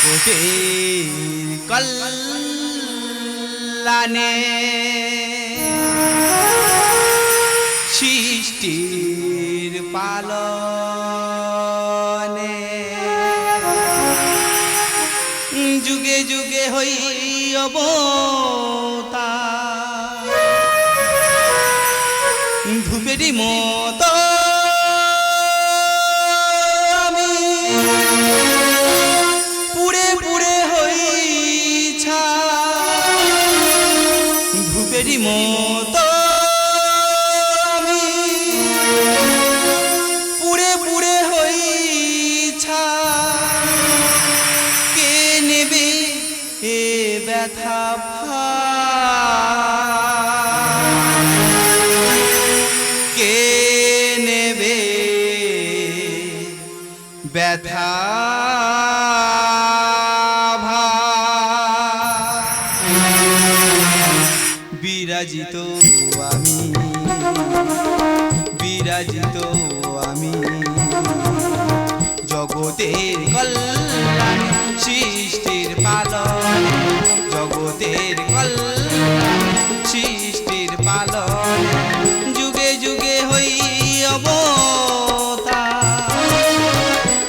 জগতের কল্যাণে সৃষ্টির পালনে যুগে যুগে হই অবতার ধূপেরই মতো আমি পুড়ে পুড়ে হই ছাই ধূপেরই মতো আমি পুড়ে পুড়ে হই ছাই কে নেবে এ ব্যথা কে নেবে ব্যথা বিরাজিত আমি বিরাজিত আমি জগতের কল্যাণ সৃষ্টির পালন জগতের কল্যাণ সৃষ্টির পালন যুগে যুগে হই অবতার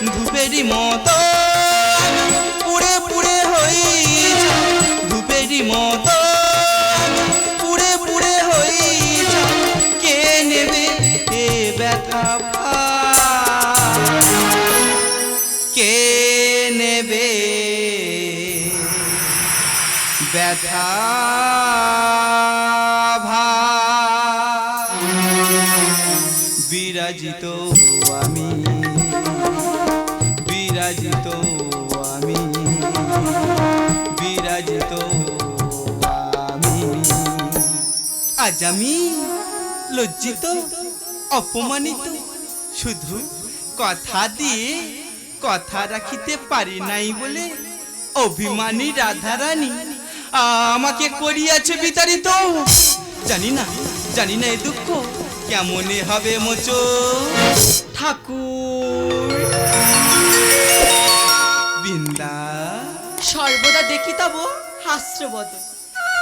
ধূপেরই মতো পুড়ে পুড়ে হই ধূপেরই মতো পুড়ে পুড়ে হই কে নেবে এ ব্যথা কে নেবে ব্যথা বিরাজিত আমি বিরাজিত আমি বিরাজিত আমি আজ আমি লজ্জিত অপমানিত শুধু কথা দিয়ে কথা রাখিতে পারি নাই বলে অভিমানী রাধারানী আমাকে করিয়াছে বিতাড়িত জানি না এ দুঃখ কেমনে হবে মোচো ঠাকুর বৃন্দা সর্বদা দেখি তব হাস্যবদন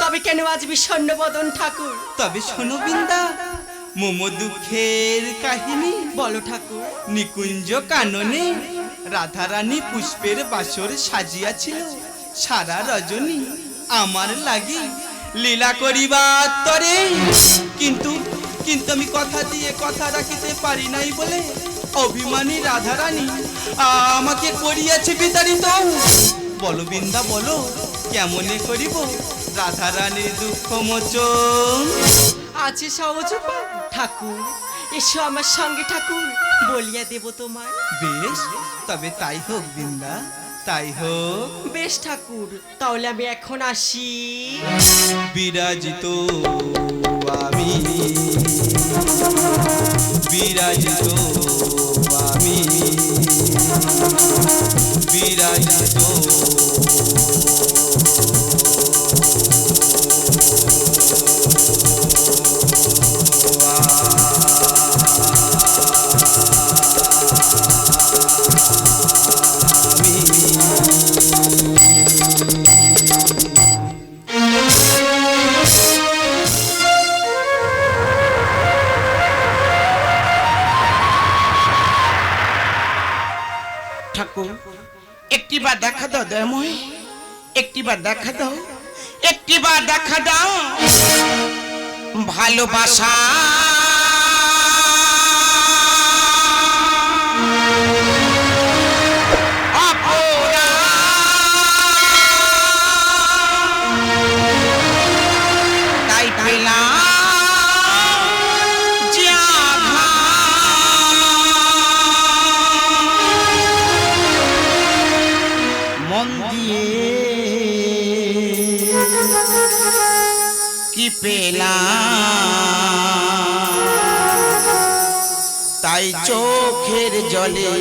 তবে কেন আজ বিষণ্ণ বদন ঠাকুর তবে শোনো বৃন্দা মোম দুঃখের কাহিনী বলো ঠাকুর নিকুঞ্জ কাননে রাধারানী পুষ্পের বাসর সাজিয়াছিল সারা রজনী আমার লাগি লীলা করিবার তরে কিন্তু আমি কথা দিয়ে কথা রাখিতে পারি নাই বলে অভিমানী রাধারানী আমাকে করিয়াছে বিতাড়িত বলো বৃন্দা বলো কেমনে করিব রাধারানীর দুঃখ মোচন আছে সহজ উপায় ঠাকুর এসো আমার সঙ্গে ঠাকুর বলিয়া দেব তোমার বেশ তবে তাই হোক বৃন্দা তাই হোক বেশ ঠাকুর তাহলে আমি এখন আসি বিরাজিত আমি বিরাজিত আমি বিরাজিত ঠাকুর একটিবার দেখা দাও দয়াময় একটিবার দেখা দাও একটিবার দেখা দাও ভালোবাসা তাই পেলাম কি পেলাম তাই চোখের জলে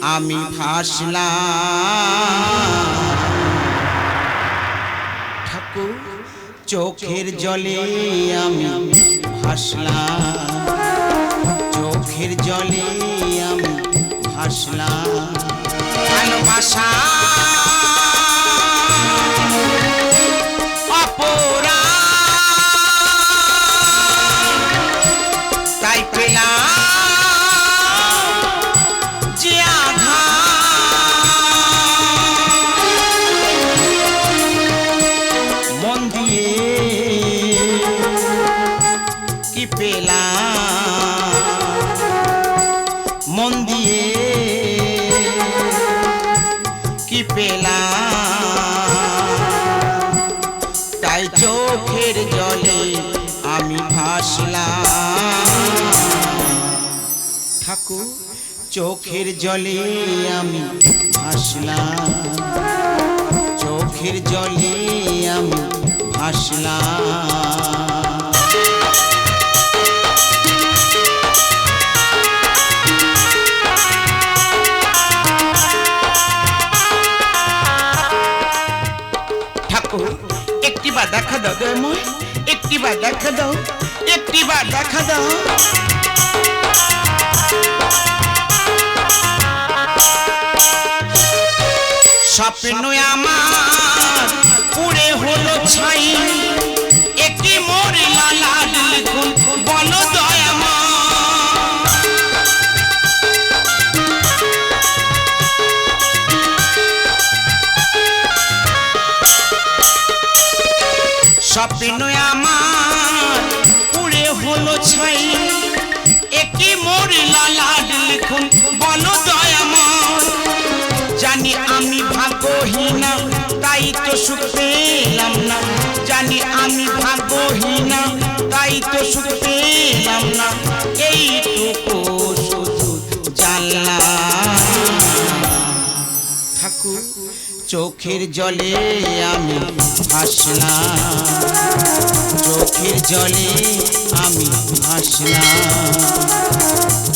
আমি ভাসলাম ঠাকুর চোখের জলে আমি ভাসলাম চোখের জলে আমি ভাসলাম ভালোবাসা মন দিয়ে কি পেলাম, তাই চোখের জলে আমি ভাসলাম। ঠাকুর চোখের জলে আমি ভাসলাম, চোখের জলে আমি ভাসলাম। ঠাকুর একটিবার দেখা দাও দয়াময়, একটিবার দেখা দাও, একটিবার দেখা দাও। স্বপ্ন আমার পুরে হলো ছাই, একটি মোর লালা লিখুন বল দয়াময়। স্বপ্ন আমার পুরে হলো ছাই, একটি মোর লালা লিখুন বল দয়াময়। জানি আমি ভাগ্যহীনা তাই তো সুখ পেলাম না, জানি আমি ভাগ্যহীনা তাই তো সুখ পেলাম না, এইটুকু শুধু জানলাম। ঠাকুর চোখের জলে আমি ভাসলাম, চোখের জলে আমি ভাসলাম,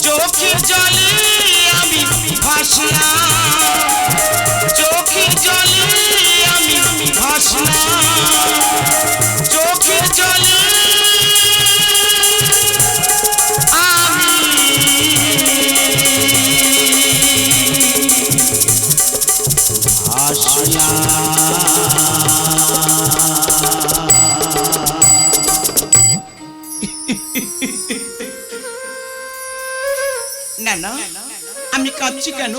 চোখের জলে আমি ভাসলাম, চোখের জলে আমি ভাসলাম, চোখের জলে আমি না না, আমি কাঁদছি কেন?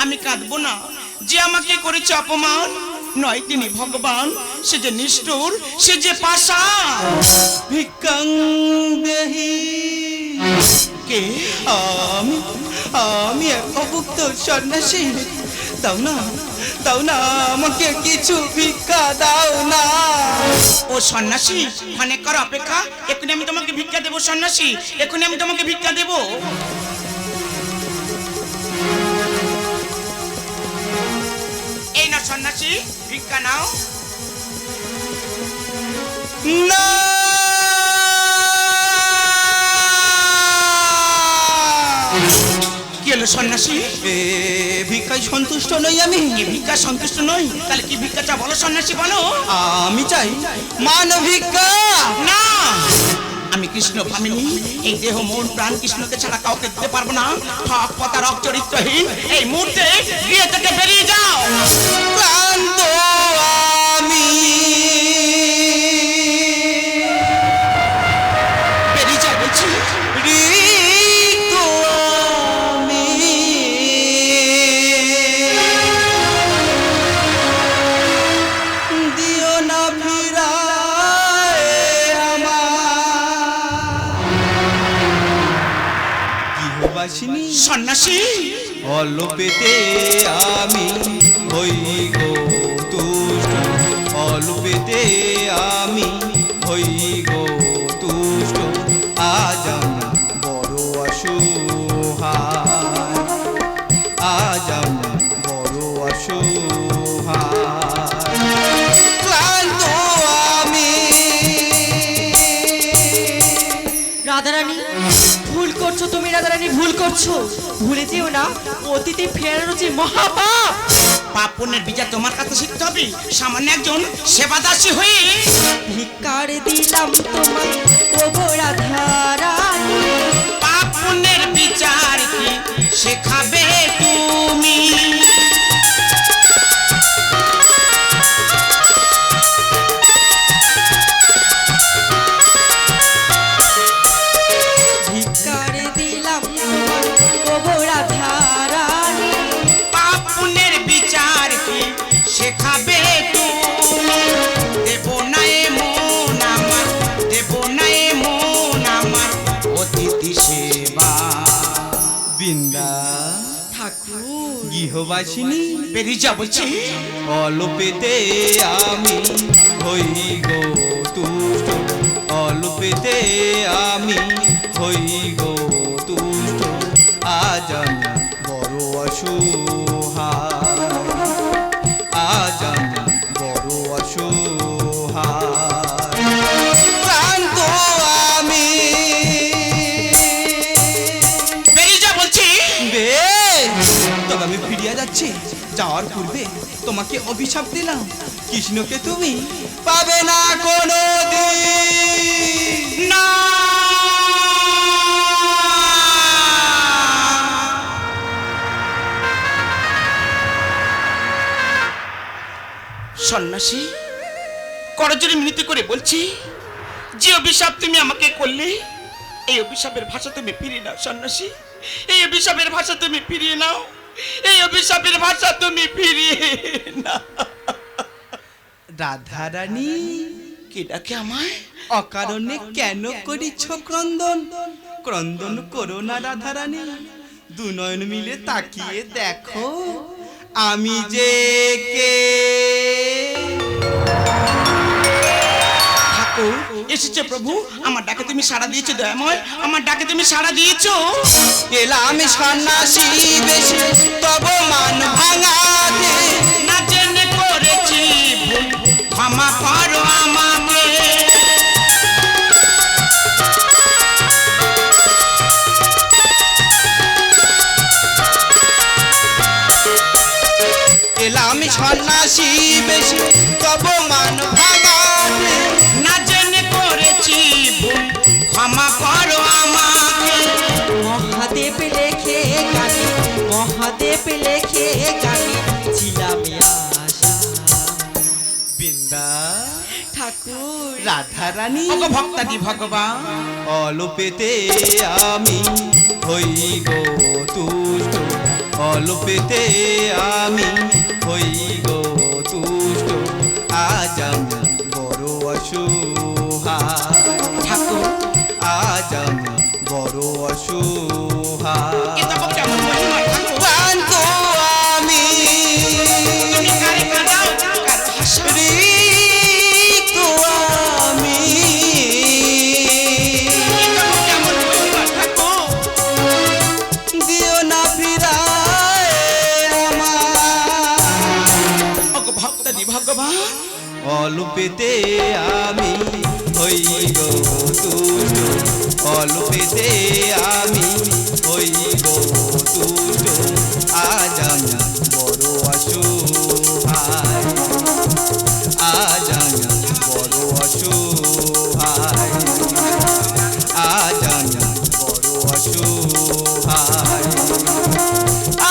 আমি কাঁদবো না, যে আমাকে করেছে অপমান নয় তিনি ভগবান, সে যে নিষ্ঠুর, সে যে পাষাণ। ভিক্ষাং দেহি। কে? আমি আমি এক অভুক্ত সন্ন্যাসী। দাও না, দাও না, আমাকে কিছু ভিক্ষা দাও না। ও সন্ন্যাসী, অনেক কর অপেক্ষা, এক্ষুনি আমি তোমাকে ভিক্ষা দেবো সন্ন্যাসী, এক্ষুনি আমি তোমাকে ভিক্ষা দেবো। এই না সন্ন্যাসী, ভিক্ষা নাও। না, কি হলো সন্ন্যাসী? এ ভিক্ষায় সন্তুষ্ট নই আমি। কি ভিক্ষা সন্তুষ্ট নই? তাহলে কি ভিক্ষা চা বলো সন্ন্যাসী, বলো। আমি চাই মান ভিক্ষা। না, আমি কৃষ্ণ ভামিনী, এই দেহ মন প্রাণ কৃষ্ণকে ছাড়া কাউকে দিতে পারবো না। হক পথা রক চরিত্রহীন এই মুহূর্তে গিয়ে থেকে বেরিয়ে যাও। ক্লান্ত আমি, বেরিয়ে যাও বলছি। রিক্ত আমি, দিও না ফিরায় আমার গৃহবাসিনী সন্ন্যাসী, অল্পেতে আমি হই গো তুষ্ট, অল্পেতে আমি হই গো তুষ্ট। আজ আমি বড় অসহায়, আজ আমি বড় অসহায়, ক্লান্ত আমি। রাধারানী ভুল করছো তুমি, রাধারানী ভুল করছো। ভুলে যেও না, অতীতে ফেরানো যে মহাপাপ। পাপ পুণ্যের বিচার তোমার কাছে শিখতে হবে, সামান্য একজন সেবাদাসী হয়ে। ভিক্ষার দিলাম তোমায় ও গো রাধারানী, পাপ পুণ্যের বিচার কি শেখাবে তুমি? ভিক্ষার দিলাম তোমায় ও গো রাধারানী, পাপ পুণ্যের বিচার কি শেখাবে তুমি? দেব না এ মন আমার, দেব না এ মন আমার, অতি সেবা। বৃন্দা ঠাকুর গৃহবাসিনী বেরিয়ে যা বলছি। অল্পেতে আমি হই গো তুষ্ট, অল্পেতে আমি হই গো তুষ্ট। আজ আমি বড় অসহায়, আজ আমি বড় অসহায়। ক্লান্ত আমি, বেরিয়ে যা বলছি। তবে আমি ফিরিয়া যাচ্ছি। যাওয়ার পূর্বে তোমাকে অভিশাপ দিলাম, কৃষ্ণকে তুমি পাবে না কোনো দিন। না, সন্ন্যাসী করজোড়ে মিনতি করে বলছি, যে অভিশাপ তুমি আমাকে করলে, এই অভিশাপের ভাষা তুমি ফিরিয়ে নাও। সন্ন্যাসী, এই অভিশাপের ভাষা তুমি ফিরিয়ে নাও, এই অভিশাপের ভাষা তুমি ফিরিয়ে নাও। রাধারানী, কে ডাকে আমায়? অকারণে কেন করিছ ক্রন্দন? ক্রন্দন করো না রাধারানী, দুনয়ন মিলে তাকিয়ে দেখো আমি যে কে। ঠাকুর এসেছে প্রভু, আমার ডাকে তুমি সাড়া দিয়েছো দয়াময়, আমার ডাকে তুমি সাড়া দিয়েছো। এলাম সন্ন্যাসী বেশে তব মান ভাঙাতে, না জেনে করেছি ভুল, ক্ষমা করো আমাকে। এলাম সন্ন্যাসী বেশে তব মান ভাঙাতে, না জেনে করেছি ভুল, ক্ষমা করো আমাকে। মহাদেব লেখে গানে, মহাদেব লেখে গানে ছিলাম আশা। বৃন্দা ঠাকুর রাধারানী, ওগো ভক্তাদি ভগবান, অল্পেতে আমি হই গো তুষ্ট, অল্পেতে আমি হই গো তুষ্ট। আজ আমি বড় অসহায়, ঠাকুর আজ আমি বড় অসহায়। এ তব কেমন মহিমা ঠাকুর? ক্লান্ত আমি, তুমি কারে কাঁদাও, কারো হাসাও। রিক্ত আমি, এ তব কেমন মহিমা ঠাকুর? দিও না ফিরায় আমার। ওগো ভক্তাদি ভগবান, অল্পেতে আমি হই গো তুষ্ট, অল্পেতে আমি হই গো তুষ্ট। আজ আমি বড় অসহায়, আজ আমি বড় অসহায়, আজ আমি বড় অসহায়,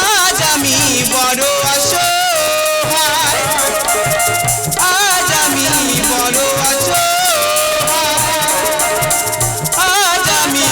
আজ আমি বড় অসহায়, আজ আমি বড় অসহায়, আজ আমি